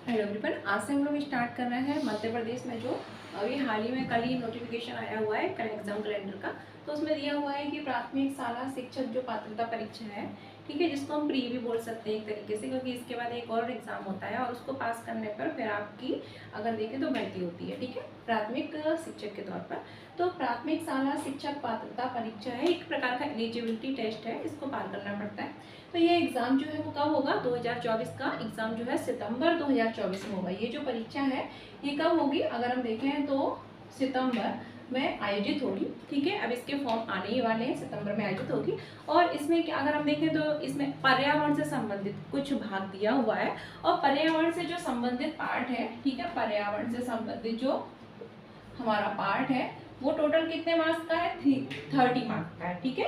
Hello everyone, आज से हम लोग स्टार्ट कर रहे हैं मध्य प्रदेश में जो अभी हाल ही में कल ही नोटिफिकेशन आया हुआ है एग्जाम कैलेंडर का। तो उसमें दिया हुआ है कि प्राथमिक शाला शिक्षक जो पात्रता परीक्षा है, ठीक है, जिसको हम प्री भी बोल सकते हैं एक तरीके से, क्योंकि इसके बाद एक और एग्जाम होता है और उसको पास करने पर फिर आपकी अगर देखें तो भर्ती होती है, ठीक है, प्राथमिक शिक्षक के तौर पर। तो प्राथमिक शाला शिक्षक पात्रता परीक्षा है, एक प्रकार का एलिजिबिलिटी टेस्ट है, इसको पार करना पड़ता है। तो ये एग्ज़ाम जो है वो कब होगा, 2024 का एग्ज़ाम जो है सितंबर 2024 में होगा। ये जो परीक्षा है ये कब होगी, अगर हम देखें तो सितंबर में आयोजित होगी, ठीक है। अब इसके फॉर्म आने ही वाले हैं, सितंबर में आयोजित होगी। और इसमें क्या, अगर हम देखें तो इसमें पर्यावरण से संबंधित कुछ भाग दिया हुआ है, और पर्यावरण से जो संबंधित पार्ट है, ठीक है, पर्यावरण से संबंधित जो हमारा पार्ट है वो टोटल कितने मार्क्स का है, 30 मार्क्स का है, ठीक है।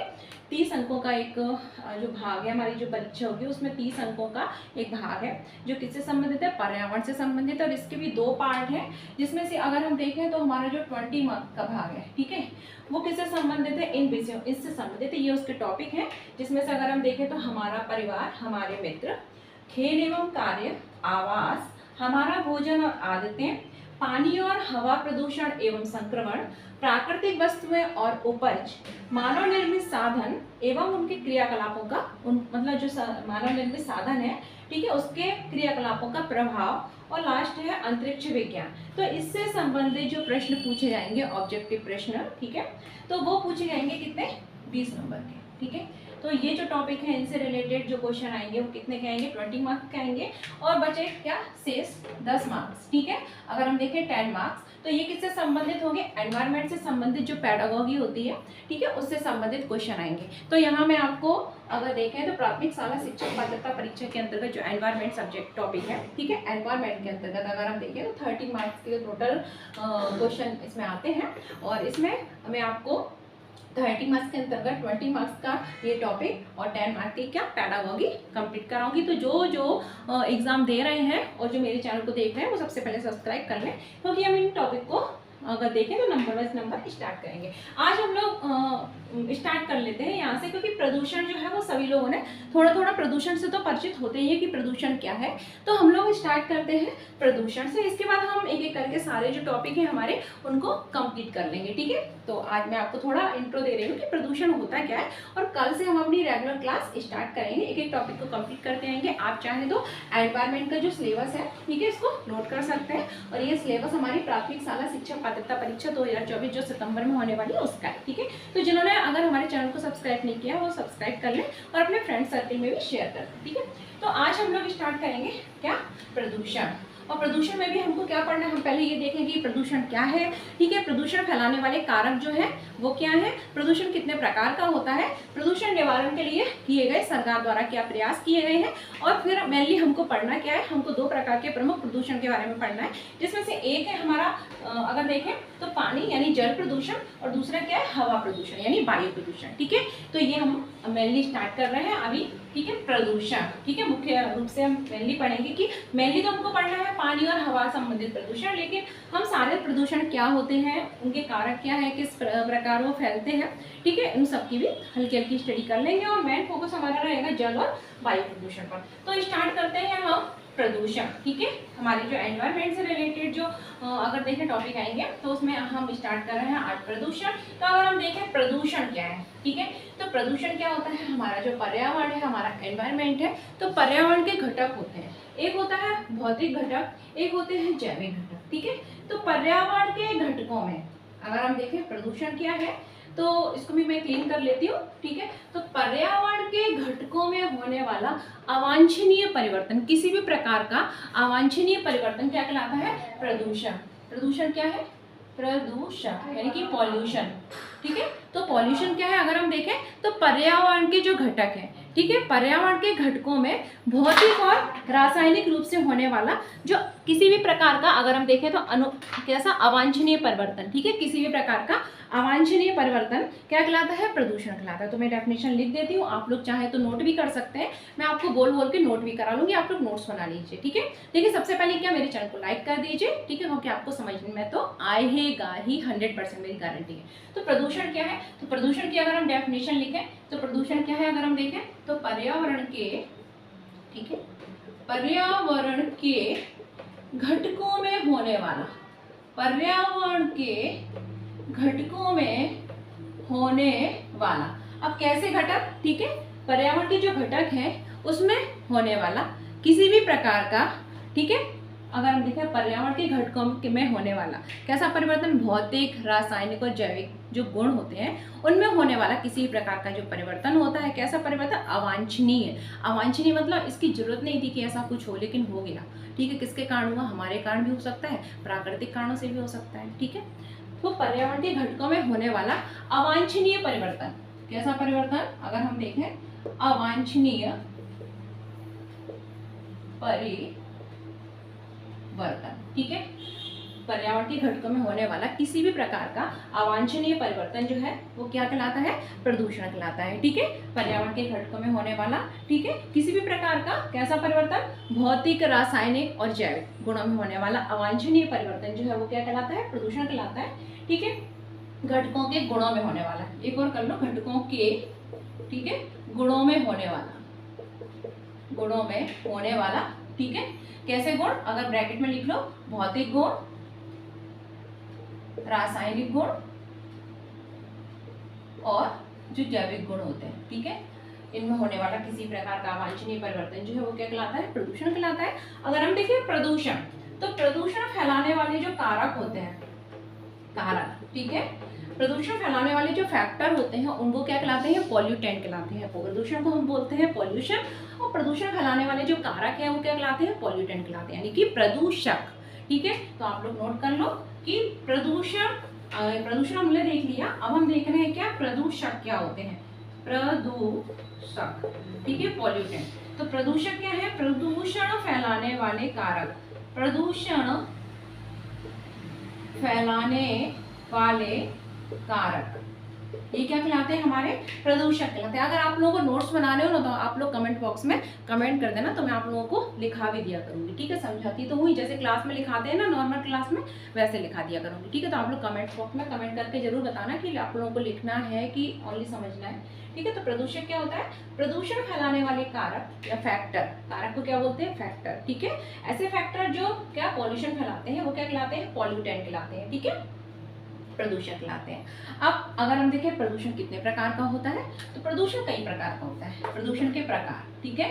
30 अंकों का एक जो भाग है, हमारी जो परीक्षा होगी उसमें 30 अंकों का एक भाग है जो किससे संबंधित है, पर्यावरण से संबंधित है। और इसके भी 2 पार्ट हैं, जिसमें से अगर हम देखें तो हमारा जो 20 मार्क्स का भाग है, ठीक है, वो किससे संबंधित है, इन विषयों इससे संबंधित है। ये उसके टॉपिक है, जिसमें से अगर हम देखें तो हमारा परिवार, हमारे मित्र, खेल एवं कार्य, आवास, हमारा भोजन और आदतें, पानी और हवा प्रदूषण एवं संक्रमण, प्राकृतिक वस्तुएं और उपज, मानव निर्मित साधन एवं उनके क्रियाकलापों का मतलब जो मानव निर्मित साधन है, ठीक है, उसके क्रियाकलापों का प्रभाव, और लास्ट है अंतरिक्ष विज्ञान। तो इससे संबंधित जो प्रश्न पूछे जाएंगे, ऑब्जेक्टिव प्रश्न, ठीक है, तो वो पूछे जाएंगे कितने, 20 नंबर के, ठीक है। तो ये जो टॉपिक है इनसे रिलेटेड जो क्वेश्चन आएंगे वो कितने के आएंगे, 20 मार्क्स के आएंगे। और बचे क्या, शेष 10 मार्क्स, ठीक है। अगर हम देखें 10 मार्क्स, तो ये किससे संबंधित होंगे, एनवायरनमेंट से संबंधित जो पेडागोगी होती है, ठीक है, उससे संबंधित क्वेश्चन आएंगे। तो यहाँ मैं आपको अगर देखें तो प्राथमिक शाला शिक्षक पात्रता परीक्षा के अंतर्गत जो एनवायरनमेंट सब्जेक्ट टॉपिक है, ठीक है, एनवायरनमेंट के अंतर्गत अगर हम देखें तो 30 मार्क्स के टोटल क्वेश्चन इसमें आते हैं। और इसमें मैं आपको 30 मार्क्स के अंतर्गत 20 मार्क्स का ये टॉपिक और 10 मार्क्स की क्या पेडागोगी कंप्लीट कराऊंगी। तो जो एग्जाम दे रहे हैं और जो मेरे चैनल को देख रहे हैं वो सबसे पहले सब्सक्राइब कर लें, क्योंकि हम इन टॉपिक को अगर देखें तो नंबर वाइज नंबर स्टार्ट करेंगे। आज हम लोग स्टार्ट कर लेते हैं यहाँ से, क्योंकि प्रदूषण जो है वो सभी लोगों ने थोड़ा थोड़ा प्रदूषण से तो परिचित होते ही है कि प्रदूषण क्या है। तो हम लोग स्टार्ट करते हैं प्रदूषण से, इसके बाद हम एक एक करके सारे जो टॉपिक हैं हमारे उनको कंप्लीट कर लेंगे, ठीक है। तो आज मैं आपको थोड़ा इंट्रो दे रही हूँ कि प्रदूषण होता क्या है, और कल से हम अपनी रेगुलर क्लास स्टार्ट करेंगे, एक एक टॉपिक को कंप्लीट करते आएंगे। आप चाहें तो एनवायरनमेंट का जो सिलेबस है, ठीक है, इसको नोट कर सकते हैं। और ये सिलेबस हमारी प्राथमिक शाला शिक्षक पात्रता परीक्षा 2024 जो सितंबर में होने वाली है उसका है, ठीक है। तो जिन्होंने अगर हमारे चैनल को सब्सक्राइब नहीं किया वो सब्सक्राइब कर लें और अपने फ्रेंड सर्कल में भी शेयर कर दें, ठीक है। तो आज हम लोग स्टार्ट करेंगे क्या, प्रदूषण। और प्रदूषण में भी हमको क्या पढ़ना है, हम पहले ये देखेंगे कि प्रदूषण क्या है, ठीक है, प्रदूषण फैलाने वाले कारक जो है वो क्या है, प्रदूषण कितने प्रकार का होता है, प्रदूषण निवारण के लिए किए गए सरकार द्वारा क्या प्रयास किए गए हैं, और फिर मेनली हमको पढ़ना क्या है, हमको 2 प्रकार के प्रमुख प्रदूषण के बारे में पढ़ना है, जिसमें से एक है हमारा अगर देखें तो पानी यानी जल प्रदूषण, और दूसरा क्या है, हवा प्रदूषण यानी वायु प्रदूषण, ठीक है। तो ये हम मेनली स्टार्ट कर रहे हैं अभी, ठीक है, प्रदूषण, ठीक है। मुख्य रूप से हम मेनली पढ़ेंगे कि मेनली तो हमको पढ़ना है पानी और हवा संबंधित प्रदूषण, लेकिन हम सारे प्रदूषण क्या होते हैं, उनके कारक क्या है, किस प्रकार वो फैलते हैं, ठीक है, उन सबकी भी हल्की हल्की स्टडी कर लेंगे। और मेन फोकस हमारा रहेगा जल और वायु प्रदूषण पर। तो स्टार्ट करते हैं हम प्रदूषण, ठीक है, हमारे जो एनवायरनमेंट से रिलेटेड जो अगर देखें टॉपिक आएंगे तो उसमें हम स्टार्ट कर रहे हैं आज प्रदूषण। तो अगर हम देखें प्रदूषण क्या है, ठीक है, तो प्रदूषण क्या होता है, हमारा जो पर्यावरण है, हमारा एनवायरनमेंट है, तो पर्यावरण के घटक होते हैं, एक होता है भौतिक घटक, एक होते हैं जैविक घटक, ठीक है। तो पर्यावरण के घटकों में अगर हम देखें प्रदूषण क्या है, तो इसको भी मैं क्लीन कर लेती हूँ, ठीक है। तो पर्यावरण के घटकों में होने वाला अवांछनीय परिवर्तन, किसी भी प्रकार का अवांछनीय परिवर्तन क्या कहलाता है, प्रदूषण। प्रदूषण क्या है, प्रदूषण यानी कि पॉल्यूशन, ठीक है। तो पॉल्यूशन क्या है, अगर हम देखें तो पर्यावरण के जो घटक है, ठीक है, पर्यावरण के घटकों में भौतिक और रासायनिक रूप से होने वाला जो किसी भी प्रकार का अगर हम देखें तो कैसा अवांछनीय परिवर्तन, ठीक है, किसी भी प्रकार का अवांछनीय परिवर्तन क्या कहलाता है, प्रदूषण कहलाता है। तो मैं डेफिनेशन लिख देती हूँ, आप लोग चाहे तो नोट भी कर सकते हैं, मैं आपको बोल बोल के नोट भी करा लूंगी, आप लोग नोट्स बना लीजिए, ठीक है। देखिए सबसे पहले क्या, मेरे चैनल को लाइक कर दीजिए, ठीक है, क्योंकि आपको समझने में तो आएगा ही, 100% मेरी गारंटी है। तो प्रदूषण क्या है, तो प्रदूषण की अगर हम डेफिनेशन लिखें तो प्रदूषण क्या है, अगर हम देखें तो पर्यावरण के, ठीक है, पर्यावरण के घटकों में होने वाला, पर्यावरण के घटकों में होने वाला। अब कैसे घटक, ठीक है, पर्यावरण के जो घटक हैं उसमें होने वाला किसी भी प्रकार का, ठीक है, अगर हम देखें पर्यावरण के घटकों में होने वाला कैसा परिवर्तन, भौतिक, रासायनिक और जैविक जो गुण होते हैं उनमें होने वाला किसी प्रकार का जो परिवर्तन होता है, कैसा परिवर्तन, अवांछनीय। अवांछनीय मतलब इसकी जरूरत नहीं थी कि ऐसा कुछ हो, लेकिन हो गया, ठीक है। किसके कारण हुआ, हमारे कारण भी हो सकता है, प्राकृतिक कारणों से भी हो सकता है, ठीक है। तो पर्यावरण के घटकों में होने वाला अवांछनीय परिवर्तन, कैसा परिवर्तन, अगर हम देखें अवांछनीय परिवर्तन, ठीक है, पर्यावरण के घटकों में होने वाला किसी भी प्रकार का अवांछनीय परिवर्तन जो है वो क्या कहलाता है, प्रदूषण कहलाता है, ठीक है। पर्यावरण के घटकों में होने वाला, ठीक है, किसी भी प्रकार का कैसा परिवर्तन, भौतिक, रासायनिक और जैविक गुणों में होने वाला अवांछनीय परिवर्तन जो है वो क्या कहलाता है, प्रदूषण कहलाता है, ठीक है। घटकों के गुणों में होने वाला, एक और कर लो, घटकों के, ठीक है, गुणों में होने वाला, गुणों में होने वाला, ठीक है। कैसे गुण, अगर ब्रैकेट में लिख लो, भौतिक गुण, रासायनिक गुण और जो जैविक गुण होते हैं, ठीक है, इनमें होने वाला किसी प्रकार का अवांछनीय परिवर्तन जो है वो क्या कहलाता है, प्रदूषण कहलाता है। अगर हम देखें प्रदूषण, तो प्रदूषण फैलाने वाले जो कारक होते हैं, कारक, ठीक है, प्रदूषण फैलाने वाले जो फैक्टर होते हैं उनको क्या कहलाते हैं, पॉल्यूटेंट कहलाते हैं। प्रदूषण को हम बोलते हैं पॉल्यूशन, और प्रदूषण फैलाने वाले जो कारक हैं वो क्या कहलाते हैं, पॉल्यूटेंट कहलाते हैं, यानी कि प्रदूषक, ठीक है। तो आप लोग नोट कर लो कि प्रदूषण हमने देख लिया, अब हम देख रहे हैं क्या प्रदूषक क्या होते हैं, प्रदूषक, ठीक है, पॉल्यूटेंट। तो प्रदूषक क्या है, प्रदूषण फैलाने वाले कारक, प्रदूषण फैलाने वाले कारक, ये क्या कहलाते हैं, हमारे प्रदूषक कहलाते हैं। अगर आप लोगों को नोट्स बनाने हो ना तो आप लोग कमेंट बॉक्स में कमेंट कर देना, तो मैं आप लोगों को लिखा भी दिया करूंगी, ठीक है। समझाती तो हुई, जैसे क्लास में लिखाते हैं ना नॉर्मल क्लास में, वैसे लिखा दिया करूंगी, ठीक है। तो आप लोग कमेंट बॉक्स में कमेंट करके जरूर बताना कि आप लोगों को लिखना है कि ओनली समझना है, ठीक है। तो प्रदूषक क्या होता है, प्रदूषण फैलाने वाले कारक या फैक्टर, कारक को क्या बोलते हैं, फैक्टर, ठीक है। ऐसे फैक्टर जो क्या पॉल्यूशन फैलाते हैं वो क्या कहलाते हैं, पॉल्यूटेंट कहलाते हैं, ठीक है, प्रदूषक कहलाते हैं। अब अगर हम देखें प्रदूषण कितने प्रकार का होता है, तो प्रदूषण कई प्रकार का होता है, प्रदूषण के प्रकार, ठीक है,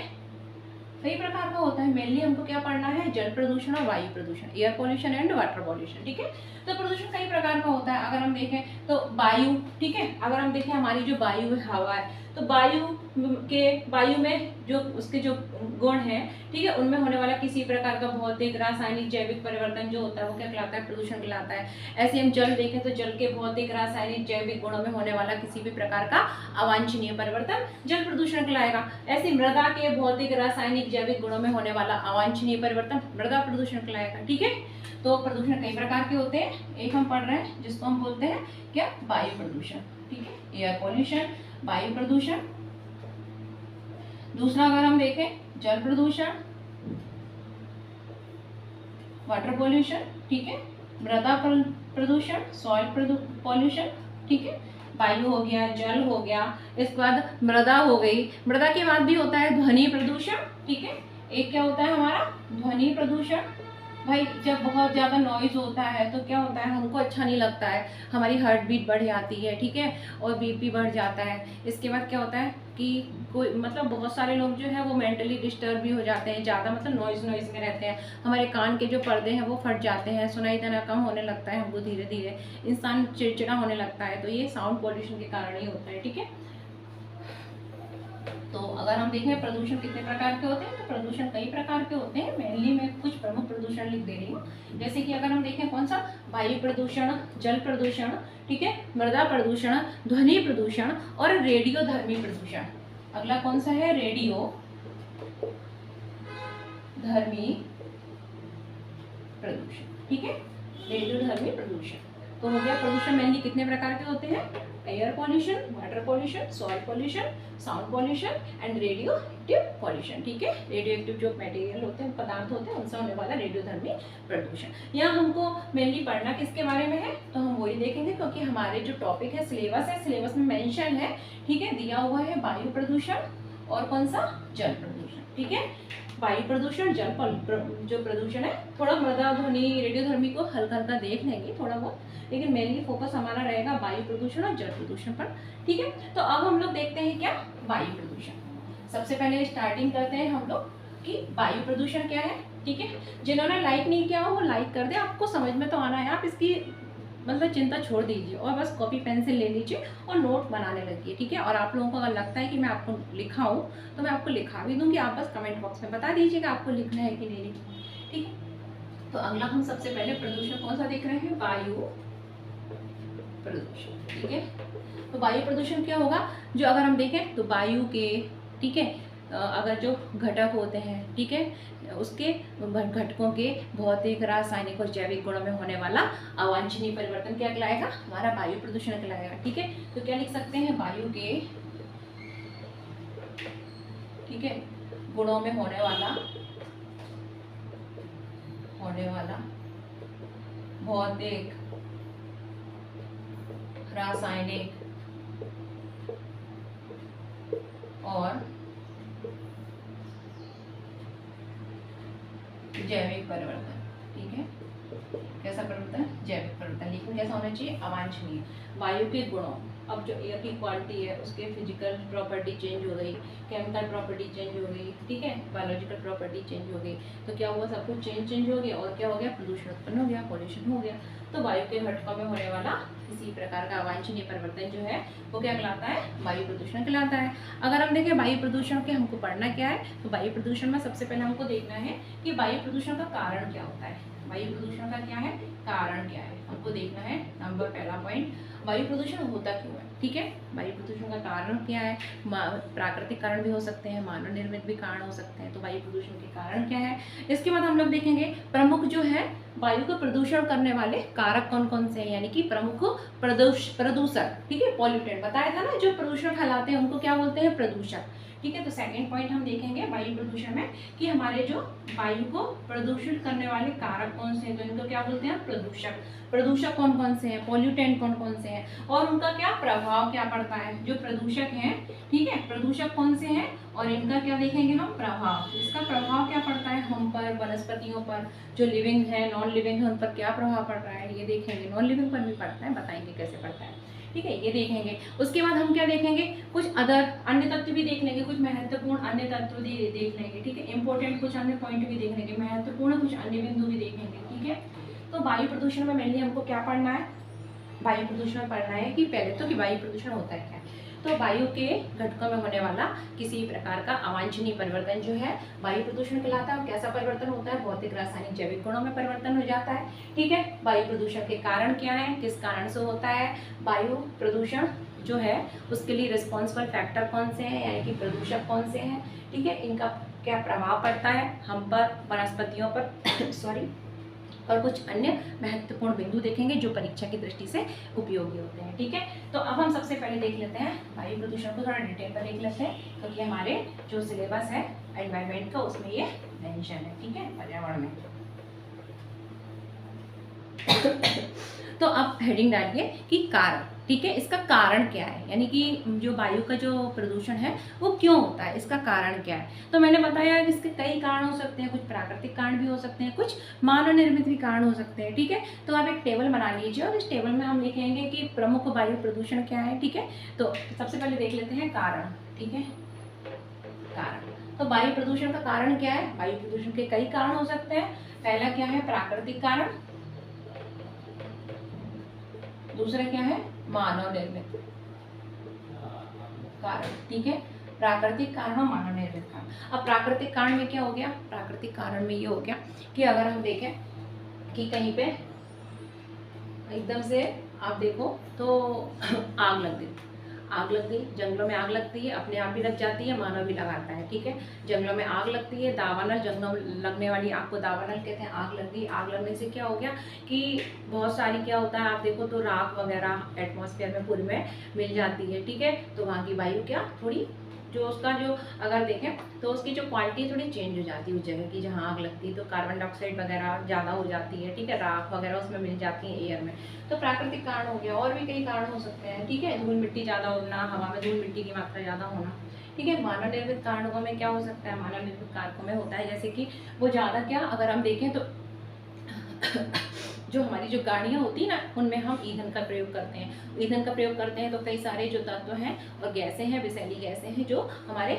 कई प्रकार का होता है। मेनली हमको क्या पढ़ना है, जल प्रदूषण और वायु प्रदूषण, air pollution and water pollution, ठीक है। तो प्रदूषण कई प्रकार का होता है। अगर हम देखें तो वायु, ठीक है, अगर हम देखें हमारी जो वायु है, हवा है, तो वायु में जो उसके जो गुण हैं, ठीक है, उनमें होने वाला किसी प्रकार का भौतिक, रासायनिक, जैविक परिवर्तन जो होता है वो क्या कहलाता है, प्रदूषण कहलाता है। ऐसे हम जल देखें तो जल के भौतिक, रासायनिक, जैविक गुणों में होने वाला किसी भी प्रकार का अवांछनीय परिवर्तन जल प्रदूषण कहलाएगा। ऐसे मृदा के भौतिक, रासायनिक, जैविक गुणों में होने वाला अवांछनीय परिवर्तन मृदा प्रदूषण कहलाएगा, ठीक है। तो प्रदूषण कई प्रकार के होते हैं, एक हम पढ़ रहे हैं जिसको हम बोलते हैं क्या, वायु प्रदूषण, ठीक है, एयर पॉल्यूशन, वायु प्रदूषण। दूसरा अगर हम देखें जल प्रदूषण, वाटर पॉल्यूशन, ठीक है, मृदा प्रदूषण, सॉइल पॉल्यूशन, ठीक है, वायु हो गया, जल हो गया, इसके बाद मृदा हो गई। मृदा के बाद भी होता है ध्वनि प्रदूषण, ठीक है। एक क्या होता है हमारा, ध्वनि प्रदूषण। भाई जब बहुत ज़्यादा नॉइज़ होता है तो क्या होता है, हमको अच्छा नहीं लगता है, हमारी हार्ट बीट बढ़ जाती है, ठीक है, और बीपी बढ़ जाता है। इसके बाद क्या होता है कि कोई मतलब बहुत सारे लोग जो है वो मेंटली डिस्टर्ब भी हो जाते हैं, ज़्यादा मतलब नॉइज़ में रहते हैं, हमारे कान के जो पर्दे हैं वो फट जाते हैं, सुनाई देना कम होने लगता है हमको, धीरे धीरे इंसान चिड़चिड़ा होने लगता है। तो ये साउंड पॉल्यूशन के कारण ही होता है, ठीक है। तो अगर हम देखें प्रदूषण कितने प्रकार के होते हैं, तो प्रदूषण कई प्रकार के होते हैं। मेनली मैं कुछ प्रमुख प्रदूषण लिख दे रही हूँ, जैसे कि अगर हम देखें कौन सा, वायु प्रदूषण, जल प्रदूषण, ठीक है, मृदा प्रदूषण, ध्वनि प्रदूषण और रेडियोधर्मी प्रदूषण। अगला कौन सा है, रेडियो धर्मी प्रदूषण, ठीक है, रेडियोधर्मी प्रदूषण। तो हो गया प्रदूषण मेनली कितने प्रकार के होते हैं, air pollution, water pollution, soil pollution, sound pollution and radio active pollution, ठीक है। रेडियो एक्टिव जो मटेरियल होते हैं, पदार्थ होते हैं, उनसे होने वाला रेडियोधर्मी प्रदूषण। यहाँ हमको मेनली पढ़ना किसके बारे में है, तो हम वही देखेंगे, क्योंकि हमारे जो टॉपिक है, सिलेबस में मेंशन है, ठीक है, दिया हुआ है वायु प्रदूषण और कौन सा, जल प्रदूषण, ठीक है। वायु प्रदूषण, जो प्रदूषण है, थोड़ा मृदा ध्वनि रेडियोधर्मी को हल्का हल्का देख लेंगे थोड़ा बहुत, लेकिन मेनली फोकस हमारा रहेगा वायु प्रदूषण और जल प्रदूषण पर। ठीक है, तो अब हम लोग देखते हैं क्या वायु प्रदूषण। सबसे पहले स्टार्टिंग करते हैं हम लोग कि वायु प्रदूषण क्या है। ठीक है, जिन्होंने लाइक नहीं किया हो वो लाइक कर दे, आपको समझ में तो आना है, आप इसकी मतलब चिंता छोड़ दीजिए और बस कॉपी पेंसिल ले लीजिए और नोट बनाने लगिए। ठीक है, और आप लोगों को अगर लगता है कि मैं आपको लिखाऊं तो मैं आपको लिखा भी दूंगी, आप बस कमेंट बॉक्स में बता दीजिएगा आपको लिखना है कि नहीं लिखना। ठीक है, तो अगला हम सबसे पहले प्रदूषण कौन सा देख रहे हैं, वायु प्रदूषण। ठीक है, तो वायु प्रदूषण क्या होगा, जो अगर हम देखें तो वायु के, ठीक है, अगर जो घटक होते हैं, ठीक है, उसके घटकों के भौतिक, रासायनिक और जैविक गुणों में होने वाला अवांछनीय परिवर्तन क्या कहलाएगा, हमारा वायु प्रदूषण कहलाएगा। ठीक है, तो क्या लिख सकते हैं, वायु के, ठीक है, गुणों में होने वाला भौतिक, रासायनिक और जैविक परिवर्तन। ठीक है, कैसा परिवर्तन, जैविक परिवर्तन, लेकिन कैसा होना चाहिए, अवांछनीय। वायु के गुणों, अब जो एयर की क्वालिटी है उसके फिजिकल प्रॉपर्टी चेंज हो गई, केमिकल प्रॉपर्टी चेंज हो गई, ठीक है, बायोलॉजिकल प्रॉपर्टी चेंज हो गई, तो क्या हुआ, सब कुछ चेंज हो गया और क्या हो गया, प्रदूषण उत्पन्न हो गया, पॉल्यूशन हो गया। तो वायु के घटकों में होने वाला किसी प्रकार का अवांछनीय परिवर्तन जो है वो क्या कहलाता है, वायु प्रदूषण कहलाता है। अगर हम देखें वायु प्रदूषण के हमको पढ़ना क्या है, तो वायु प्रदूषण में सबसे पहले हमको देखना है कि वायु प्रदूषण का कारण क्या होता है। वायु प्रदूषण का क्या है, कारण क्या है, हमको देखना है। नंबर पहला पॉइंट, वायु प्रदूषण होता क्यों है। ठीक है, वायु प्रदूषण का कारण क्या है, प्राकृतिक कारण भी हो सकते हैं, मानव निर्मित भी कारण हो सकते हैं। तो वायु प्रदूषण के कारण क्या है, इसके बाद हम लोग देखेंगे प्रमुख जो है वायु को प्रदूषण करने वाले कारक कौन कौन से हैं, यानी कि प्रमुख प्रदूषक, ठीक है, पॉल्यूटेंट बताया था ना, जो प्रदूषण फैलाते हैं उनको क्या बोलते हैं, प्रदूषक। ठीक है, तो सेकंड पॉइंट हम देखेंगे वायु प्रदूषण में कि हमारे जो वायु को प्रदूषित करने वाले कारक कौन से हैं, तो इनको क्या बोलते हैं, प्रदूषक। प्रदूषक कौन कौन से हैं, पॉल्यूटेंट कौन कौन से हैं, और उनका क्या प्रभाव क्या पड़ता है। जो प्रदूषक हैं, ठीक है, प्रदूषक कौन से हैं और इनका क्या देखेंगे हम, प्रभाव। इसका प्रभाव क्या पड़ता है हम पर, वनस्पतियों पर, जो लिविंग है, नॉन लिविंग है, उन पर क्या प्रभाव पड़ रहा है ये देखेंगे। नॉन लिविंग पर भी पड़ता है, बताएंगे कैसे पड़ता है। ठीक है, ये देखेंगे। उसके बाद हम क्या देखेंगे, कुछ अदर अन्य तत्व भी देख लेंगे, कुछ महत्वपूर्ण अन्य तत्व भी देख लेंगे। ठीक है, इंपॉर्टेंट कुछ अन्य पॉइंट भी देख लेंगे, महत्वपूर्ण कुछ अन्य बिंदु भी देखेंगे। ठीक है, तो वायु प्रदूषण में मेनली हमको क्या पढ़ना है, वायु प्रदूषण में पढ़ना है कि पहले तो कि वायु प्रदूषण होता है क्या। तो वायु के घटकों में होने वाला किसी प्रकार का अवांछनीय परिवर्तन जो है वायु प्रदूषण कहलाता है। और कैसा परिवर्तन होता है, भौतिक, रासायनिक, जैविक गुणों में परिवर्तन हो जाता है। ठीक है, वायु प्रदूषण के कारण क्या है, किस कारण से होता है, वायु प्रदूषण जो है उसके लिए रिस्पॉन्सिबल फैक्टर कौन से हैं, यानी कि प्रदूषक कौन से हैं। ठीक है, इनका क्या प्रभाव पड़ता है हम पर, वनस्पतियों पर सॉरी, और कुछ अन्य महत्वपूर्ण बिंदु देखेंगे जो परीक्षा की दृष्टि से उपयोगी होते हैं। ठीक है, तो अब हम सबसे पहले देख लेते हैं वायु प्रदूषण को, थोड़ा डिटेल पर देख लेते हैं, क्योंकि हमारे जो सिलेबस है एनवायरमेंट का उसमें ये मेंशन है। ठीक है, पर्यावरण में। तो अब हेडिंग डालिए कि कारण। ठीक है, इसका कारण क्या है, यानी कि जो वायु का जो प्रदूषण है वो क्यों होता है, इसका कारण क्या है। तो मैंने बताया कि इसके कई कारण हो सकते हैं, कुछ प्राकृतिक कारण भी हो सकते हैं, कुछ मानव निर्मित भी कारण हो सकते हैं। ठीक है, तो आप एक टेबल बना लीजिए और इस टेबल में हम लिखेंगे कि प्रमुख वायु प्रदूषण क्या है। ठीक है, तो सबसे पहले देख लेते हैं कारण। ठीक है, कारण, तो वायु प्रदूषण का कारण क्या है, वायु प्रदूषण के कई कारण हो सकते हैं। पहला क्या है, प्राकृतिक कारण, दूसरा क्या है, मानव निर्मित कारण। ठीक है, प्राकृतिक कारण और मानव निर्मित कारण। अब प्राकृतिक कारण में क्या हो गया, प्राकृतिक कारण में ये हो गया कि अगर हम देखें कि कहीं पे एकदम से आप देखो तो आग लग गई, जंगलों में आग लगती है, अपने आप भी लग जाती है, मानव भी लगाता है। ठीक है, जंगलों में आग लगती है, दावानल, जंगलों में लगने वाली आग को दावानल कहते हैं। आग लग गई, आग लगने से क्या हो गया कि बहुत सारी क्या होता है, आप देखो तो राख वगैरह एटमॉस्फेयर में पूरे में मिल जाती है। ठीक है, तो वहाँ की वायु क्या थोड़ी जो उसका जो अगर देखें तो उसकी जो क्वालिटी थोड़ी चेंज हो जाती है उस जगह की जहाँ आग लगती है, तो कार्बन डाइऑक्साइड वगैरह ज़्यादा हो जाती है, ठीक है, राख वगैरह उसमें मिल जाती है एयर में। तो प्राकृतिक कारण हो गया, और भी कई कारण हो सकते हैं, ठीक है, धूल मिट्टी ज़्यादा होना, हवा में धूल मिट्टी की मात्रा ज़्यादा होना, ठीक है। मानव निर्मित कारणों में क्या हो सकता है, मानव निर्मित कारकों में होता है जैसे कि वो ज़्यादा क्या, अगर हम देखें तो जो हमारी जो गाड़ियाँ होती है ना, उनमें हम ईंधन का प्रयोग करते हैं, ईंधन का प्रयोग करते हैं तो कई सारे जो तत्व हैं और गैसें हैं, विषैली गैसें हैं जो हमारे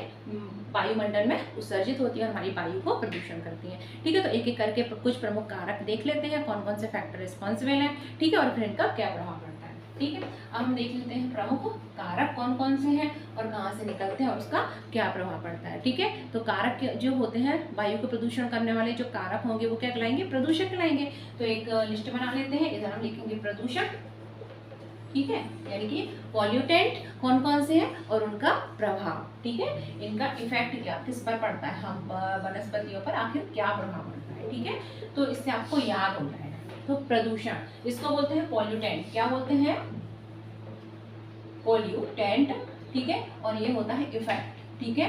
वायुमंडल में उत्सर्जित होती है और हमारी वायु को प्रदूषण करती हैं, ठीक है। तो एक एक करके कुछ प्रमुख कारक देख लेते हैं, कौन कौन से फैक्टर रिस्पॉन्सिबल हैं, ठीक है, और फिर इनका क्या प्रभाव पड़ता है, ठीक है। अब हम देख लेते हैं प्रमुख कारक कौन कौन से हैं और कहाँ से निकलते हैं और उसका क्या प्रभाव पड़ता है, ठीक है। तो कारक जो होते हैं वायु को प्रदूषण करने वाले जो कारक होंगे वो क्या कहलाएंगे, प्रदूषक कहलाएंगे। तो एक लिस्ट बना लेते हैं, इधर हम लिखेंगे प्रदूषक, ठीक है, यानी कि पॉल्यूटेंट कौन कौन से हैं और उनका प्रभाव, ठीक है, इनका इफेक्ट क्या किस पर पड़ता है, हम वनस्पतियों पर आखिर क्या प्रभाव पड़ता है, ठीक है। तो इससे आपको याद हो जाएगा। तो प्रदूषण, इसको बोलते हैं पॉल्यूटेंट, क्या बोलते हैं, पॉल्यूटेंट, ठीक है, और ये होता है इफेक्ट, ठीक है,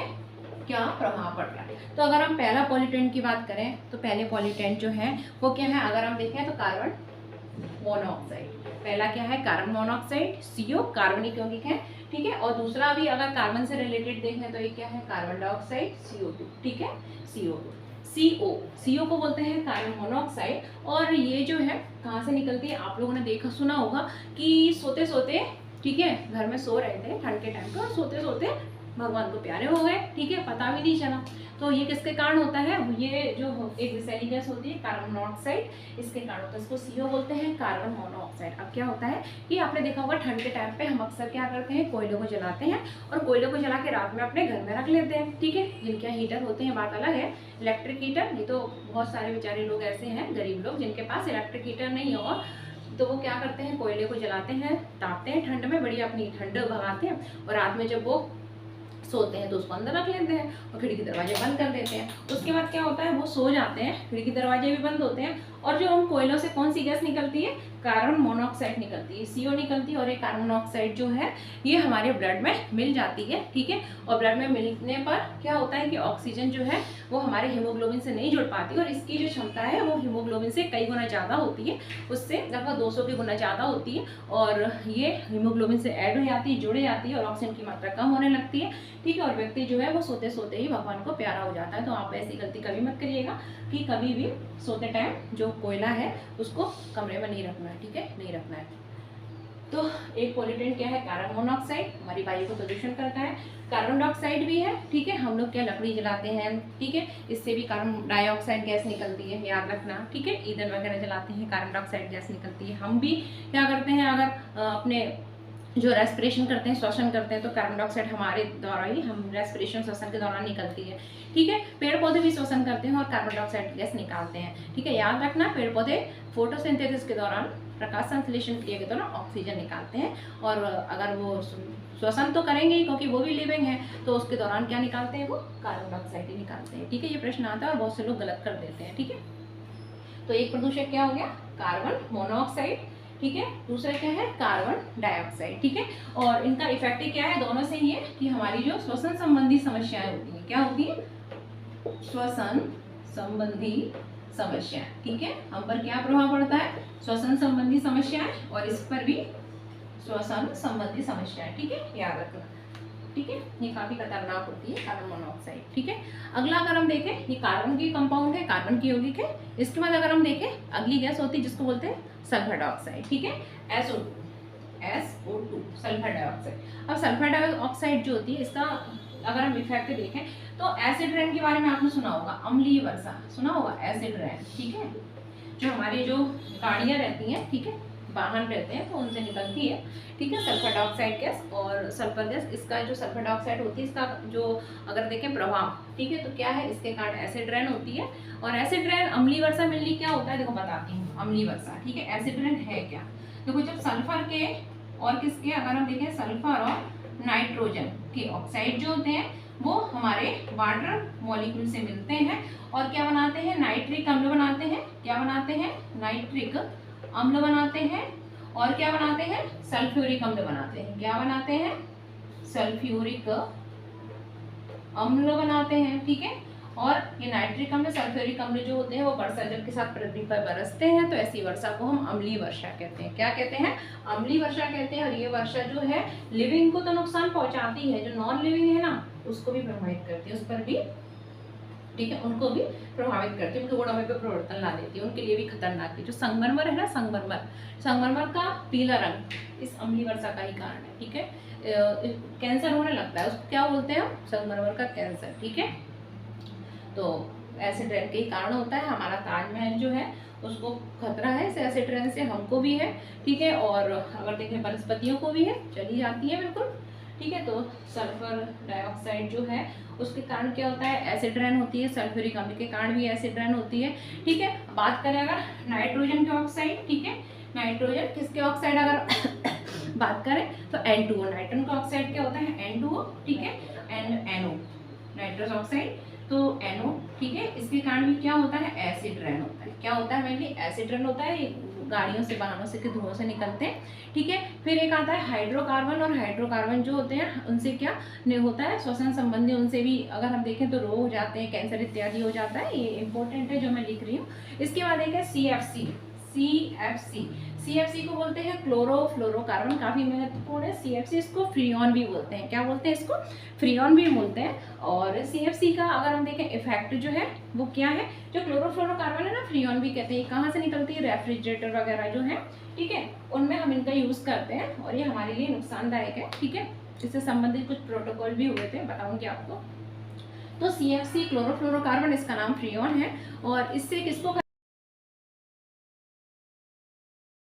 क्या प्रभाव पड़ रहा है। तो अगर हम पहला पॉल्यूटेंट की बात करें तो पहले पॉल्यूटेंट जो है वो क्या है, अगर हम देखें तो कार्बन मोनोऑक्साइड, पहला क्या है कार्बन मोनोऑक्साइड, CO कार्बनिक यौगिक है, ठीक है। और दूसरा भी अगर कार्बन से रिलेटेड देखें तो ये क्या है कार्बन डाइऑक्साइड CO2, ठीक है, CO2, CO को बोलते हैं कार्बन मोनोऑक्साइड। और ये जो है कहाँ से निकलती है, आप लोगों ने देखा सुना होगा कि सोते सोते, ठीक है, घर में सो रहे थे ठंड के टाइम पे और सोते सोते भगवान को प्यारे हो गए, ठीक है, पता भी नहीं चला। तो ये किसके कारण होता है, ये जो एक विषैली गैस होती है कार्बन मोनोऑक्साइड, इसके कारण होता है, इसको CO बोलते हैं कार्बन मोनोऑक्साइड। अब क्या होता है कि आपने देखा होगा ठंड के टाइम पे हम अक्सर क्या करते हैं, कोयले को जलाते हैं और कोयले को जला के रात में अपने घर में रख लेते हैं, ठीक है। जिनके यहाँ हीटर होते हैं बात अलग है, इलेक्ट्रिक हीटर, नहीं तो बहुत सारे बेचारे लोग ऐसे हैं गरीब लोग जिनके पास इलेक्ट्रिक हीटर नहीं हो, तो वो क्या करते हैं कोयले को जलाते हैं, तापते हैं ठंड में, बढ़िया अपनी ठंड भगाते हैं और रात में जब वो सोते हैं तो उसको अंदर रख लेते हैं और खिड़की दरवाजे बंद कर देते हैं। उसके बाद क्या होता है, वो सो जाते हैं, खिड़की दरवाजे भी बंद होते हैं और जो उन कोयलों से कौन सी गैस निकलती है, कार्बन मोनोऑक्साइड निकलती है, CO निकलती है। और ये कार्बन मोनोऑक्साइड जो है ये हमारे ब्लड में मिल जाती है, ठीक है। और ब्लड में मिलने पर क्या होता है कि ऑक्सीजन जो है वो हमारे हीमोग्लोबिन से नहीं जुड़ पाती और इसकी जो क्षमता है वो हीमोग्लोबिन से कई गुना ज़्यादा होती है, उससे लगभग 200 की गुना ज़्यादा होती है और ये हीमोग्लोबिन से ऐड हो जाती है, जुड़ जाती है और ऑक्सीजन की मात्रा कम होने लगती है, ठीक है। और व्यक्ति जो है वो सोते सोते ही भगवान को प्यारा हो जाता है। तो आप ऐसी गलती कभी मत करिएगा कि कभी भी सोते टाइम जो कोयला है उसको कमरे में नहीं रखना है, ठीक है, नहीं रखना है। तो एक पॉल्यूटेंट क्या है कार्बन मोनोऑक्साइड, हमारी वायु को प्रदूषण करता है। कार्बन डाइऑक्साइड भी है, ठीक है, हम लोग क्या लकड़ी जलाते हैं, ठीक है, इससे भी कार्बन डाइऑक्साइड गैस निकलती है, याद रखना, ठीक है। ईंधन वगैरह जलाते हैं कार्बन डाइऑक्साइड गैस निकलती है। हम भी क्या करते हैं, अगर अपने जो रेस्पिरेशन करते हैं, श्वसन करते हैं, तो कार्बन डाइऑक्साइड हमारे द्वारा ही हम रेस्पिरेशन श्वसन के दौरान निकलती है, ठीक है। पेड़ पौधे भी श्वसन करते हैं और कार्बन डाइऑक्साइड गैस निकालते हैं, ठीक है, याद रखना। पेड़ पौधे फोटोसिंथेसिस के दौरान, प्रकाश संश्लेषण क्रिया के दौरान ऑक्सीजन निकालते हैं और अगर वो श्वसन तो करेंगे ही क्योंकि वो भी लिविंग है, तो उसके दौरान क्या निकालते हैं, वो कार्बन डाइऑक्साइड ही निकालते हैं, ठीक है। ये प्रश्न आता है और बहुत से लोग गलत कर देते हैं, ठीक है। तो एक प्रदूषक क्या हो गया कार्बन मोनोऑक्साइड, ठीक है, दूसरा क्या है कार्बन डाइऑक्साइड, ठीक है। और इनका इफेक्ट क्या है, दोनों से ही है कि हमारी जो श्वसन संबंधी समस्याएं होती हैं, क्या होती है, श्वसन संबंधी समस्याएं, ठीक है, हम पर क्या प्रभाव पड़ता है, श्वसन संबंधी समस्याएं और इस पर भी श्वसन संबंधी समस्याएं, ठीक है, याद रखना, ठीक है। ये काफी खतरनाक होती है कार्बन मोनोऑक्साइड, ठीक है। अगला अगर हम देखें, ये कार्बन की कंपाउंड है, कार्बन की यौगिक है। इसके बाद अगर हम देखें अगली गैस होती है जिसको बोलते हैं सल्फर डाइऑक्साइड, ठीक है, SO2 सल्फर डाइऑक्साइड। अब सल्फर डाइऑक्साइड जो होती है इसका अगर हम इफेक्ट देखें तो एसिड रेन के बारे में आपने सुना होगा, अम्लीय वर्षा सुना होगा, एसिड रेन, ठीक है, जो हमारी जो गाड़ियाँ रहती हैं, ठीक है, वाहन रहते हैं तो उनसे निकलती है, ठीक है, सल्फर डाइऑक्साइड गैस और सल्फर गैस। इसका जो सल्फर डाइऑक्साइड होती है इसका जो अगर देखें प्रभाव, ठीक है, तो क्या है, इसके कारण एसिड रेन होती है। और एसिड रेन अम्लीय वर्षा मिलनी क्या होता है, देखो बताती हूँ, अम्लीय वर्षा, ठीक है, एसिड रेन है क्या, देखो जब सल्फर के और किसके अगर हम देखें सल्फर और नाइट्रोजन के ऑक्साइड जो होते हैं वो हमारे वाटर मॉलिक्यूल से मिलते हैं और क्या बनाते हैं, नाइट्रिक अम्ल बनाते हैं, क्या बनाते हैं, नाइट्रिक अम्ल बनाते हैं और क्या बनाते हैं, सल्फ्यूरिक अम्ल बनाते हैं, क्या बनाते हैं, सल्फ्यूरिक अम्ल बनाते हैं, ठीक है। और ये नाइट्रिक अम्ल, सल्फ्यूरिक अम्ल जो होते हैं वो वर्षा जल के साथ पृथ्वी पर बरसते हैं, तो ऐसी वर्षा को हम अम्लीय वर्षा कहते हैं। क्या कहते हैं? अम्लीय वर्षा कहते हैं। और ये वर्षा जो है लिविंग को तो नुकसान पहुंचाती है, जो नॉन लिविंग है ना उसको भी प्रभावित करती है, उस पर भी, ठीक है, उनको भी प्रभावित करती है, उनके गुणों में भी परिवर्तन ला देती है, उनके लिए भी खतरनाक है। जो संगमरमर है ना, संगमरमर का पीला रंग इस अम्लीय वर्षा का ही कारण है, ठीक है। कैंसर होने लगता है, उसको क्या बोलते हैं? संगमरमर का कैंसर, ठीक है। तो एसिड रेन के ही कारण होता है। हमारा ताजमहल जो है उसको खतरा है इस एसिड रेन से, हमको भी है, ठीक है। और अगर देखें वनस्पतियों को भी है, चली जाती है बिल्कुल, ठीक है। तो सल्फर डाइऑक्साइड जो है उसके कारण क्या होता है? एसिड रेन होती है। सल्फ्यूरिक अम्ल के कारण भी एसिड रेन होती है, ठीक है। बात करें अगर नाइट्रोजन के ऑक्साइड, ठीक है, नाइट्रोजन किसके ऑक्साइड अगर बात करें तो N2O, नाइट्रोजन का ऑक्साइड क्या होता है? N2O, ठीक है, NO, नाइट्रस ऑक्साइड, तो NO, ठीक है। इसके कारण भी क्या होता है? एसिड रेन होता है। क्या होता है? मेनली एसिड रेन होता है, गाड़ियों से, वाहनों से के धुओं से निकलते हैं, ठीक है। फिर एक आता है हाइड्रोकार्बन, और हाइड्रोकार्बन जो होते हैं उनसे क्या नहीं होता है? श्वसन संबंधी, उनसे भी अगर हम देखें तो रोग हो जाते हैं, कैंसर इत्यादि हो जाता है। ये इंपॉर्टेंट है जो मैं लिख रही हूँ। इसके बाद एक है CFC को बोलते हैं क्लोरोफ्लोरोकार्बन, काफी महत्वपूर्ण है। CFC इसको फ्रीऑन भी बोलते हैं। क्या बोलते हैं इसको? फ्रीऑन भी बोलते हैं। और CFC का अगर हम देखें इफेक्ट जो है वो क्या है? जो क्लोरोफ्लोरोकार्बन है ना, फ्रीऑन भी कहते हैं, कहाँ से निकलती है? रेफ्रिजरेटर वगैरह जो है, ठीक है, उनमें हम इनका यूज करते हैं, और ये हमारे लिए नुकसानदायक है, ठीक है। इससे संबंधित कुछ प्रोटोकॉल भी हुए थे, बताऊंगी आपको। तो CFC क्लोरोफ्लोरोकार्बन, इसका नाम फ्रीऑन है, और इससे किसको